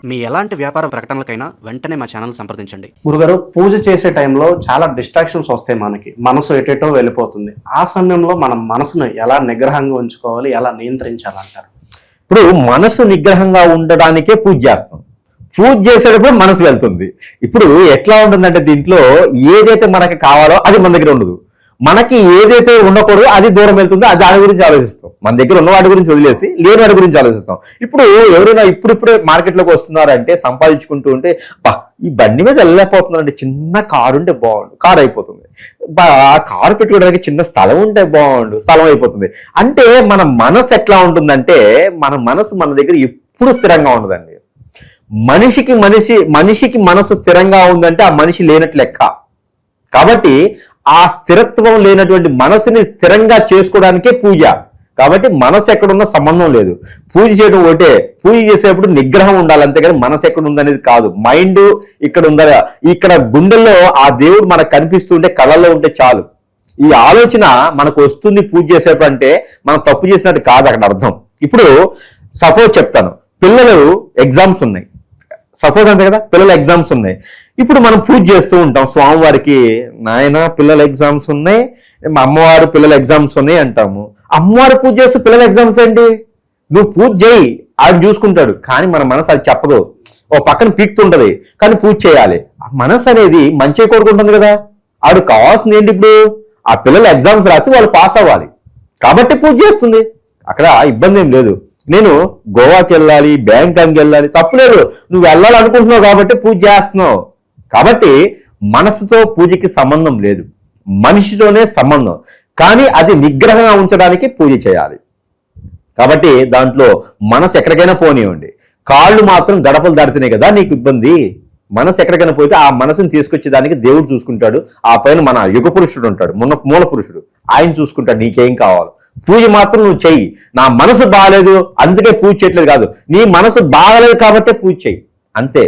మీ ఎలాంటి వ్యాపార ప్రకటనలకైనా వెంటనే మా ఛానల్ సంప్రదించండి. గురుగారు, పూజ చేసే టైంలో చాలా డిస్ట్రాక్షన్స్ వస్తాయి, మనసు ఎటేటో వెళ్ళిపోతుంది. ఆ సమయంలో మనం మనసును ఎలా నిగ్రహంగా ఉంచుకోవాలి, ఎలా నియంత్రించాలంటారు? ఇప్పుడు మనసు నిగ్రహంగా ఉండడానికే పూజ చేస్తాం. పూజ చేసేటప్పుడు మనసు వెళ్తుంది. ఇప్పుడు ఎట్లా ఉంటుందంటే దీంట్లో ఏదైతే మనకి కావాలో అది మన దగ్గర ఉండదు, మనకి ఏదైతే ఉండకూడదు అది దూరం వెళ్తుందో అది దాని గురించి ఆలోచిస్తాం. మన దగ్గర ఉన్న వాటి గురించి వదిలేసి లేని వాటి గురించి ఆలోచిస్తాం. ఇప్పుడు ఎవరైనా ఇప్పుడిప్పుడే మార్కెట్లోకి వస్తున్నారంటే సంపాదించుకుంటూ ఉంటే ఈ బండి మీద వెళ్ళలేకపోతున్నారంటే చిన్న కారు ఉంటే బాగుండు, కారు అయిపోతుంది. ఆ కారు పెట్టుకోవడానికి చిన్న స్థలం ఉంటే బాగుండు, స్థలం అయిపోతుంది. అంటే మన మనసు ఎట్లా ఉంటుందంటే మన మనసు మన దగ్గర ఎప్పుడు స్థిరంగా ఉండదండి. మనిషికి మనసు స్థిరంగా ఉందంటే ఆ మనిషి లేనట్టు లెక్క. కాబట్టి ఆ స్థిరత్వం లేనటువంటి మనసుని స్థిరంగా చేసుకోవడానికే పూజ. కాబట్టి మనసు ఎక్కడున్న సంబంధం లేదు. పూజ చేయడం ఒకటే, పూజ చేసేప్పుడు నిగ్రహం ఉండాలి, అంతేగాని మనసు ఎక్కడ ఉందనేది కాదు. మైండ్ ఇక్కడ ఉందా, ఇక్కడ గుండెల్లో ఆ దేవుడు మనకు కనిపిస్తుంటే కళ్ళల్లో ఉంటే చాలు. ఈ ఆలోచన మనకు వస్తుంది పూజ చేసేప్పుడు అంటే మనం తప్పు చేసినట్టు కాదు అక్కడ అర్థం. ఇప్పుడు సపోజ్ చెప్తాను, పిల్లలు ఎగ్జామ్స్ ఉన్నాయి, సపోజ్ అంతే కదా, పిల్లల ఎగ్జామ్స్ ఉన్నాయి. ఇప్పుడు మనం పూజ చేస్తూ ఉంటాం స్వామివారికి, నాయన పిల్లల ఎగ్జామ్స్ ఉన్నాయి, మా అమ్మవారు పిల్లల ఎగ్జామ్స్ ఉన్నాయి అంటాము. అమ్మవారు పూజ చేస్తూ పిల్లల ఎగ్జామ్స్ ఏంటి, నువ్వు పూజ చేయి ఆడు చూసుకుంటాడు. కానీ మన మనసు అది చెప్పదు, ఓ పక్కన పీక్తుంటది. కానీ పూజ చేయాలి. ఆ మనసు అనేది మంచి కోరుకుంటుంది కదా, ఆడు కావాల్సింది ఏంటి, ఇప్పుడు ఆ పిల్లల ఎగ్జామ్స్ రాసి వాళ్ళు పాస్ అవ్వాలి కాబట్టి పూజ చేస్తుంది. అక్కడ ఇబ్బంది ఏం లేదు. నేను గోవాకి వెళ్ళాలి, బ్యాంకాక్కి వెళ్ళాలి, తప్పులేదు, నువ్వు వెళ్ళాలనుకుంటున్నావు కాబట్టి పూజ చేస్తున్నావు. కాబట్టి మనసుతో పూజకి సంబంధం లేదు, మనిషితోనే సంబంధం. కానీ అది నిగ్రహంగా ఉంచడానికి పూజ చేయాలి. కాబట్టి దాంట్లో మనసు ఎక్కడికైనా పోనివ్వండి, కాళ్ళు మాత్రం గడపలు దాడితేనే కదా నీకు ఇబ్బంది. మనసు ఎక్కడికైనా పోతే ఆ మనసుని తీసుకొచ్చేదానికి దేవుడు చూసుకుంటాడు. ఆ పైన మన యుగ పురుషుడు ఉంటాడు, మూల పురుషుడు, ఆయన చూసుకుంటాడు నీకేం కావాలో. పూజ మాత్రం నువ్వు చెయ్యి. నా మనసు బాగలేదు అందుకే పూజ చేయట్లేదు కాదు, నీ మనసు బాగలేదు కాబట్టే పూజ చెయ్యి, అంతే.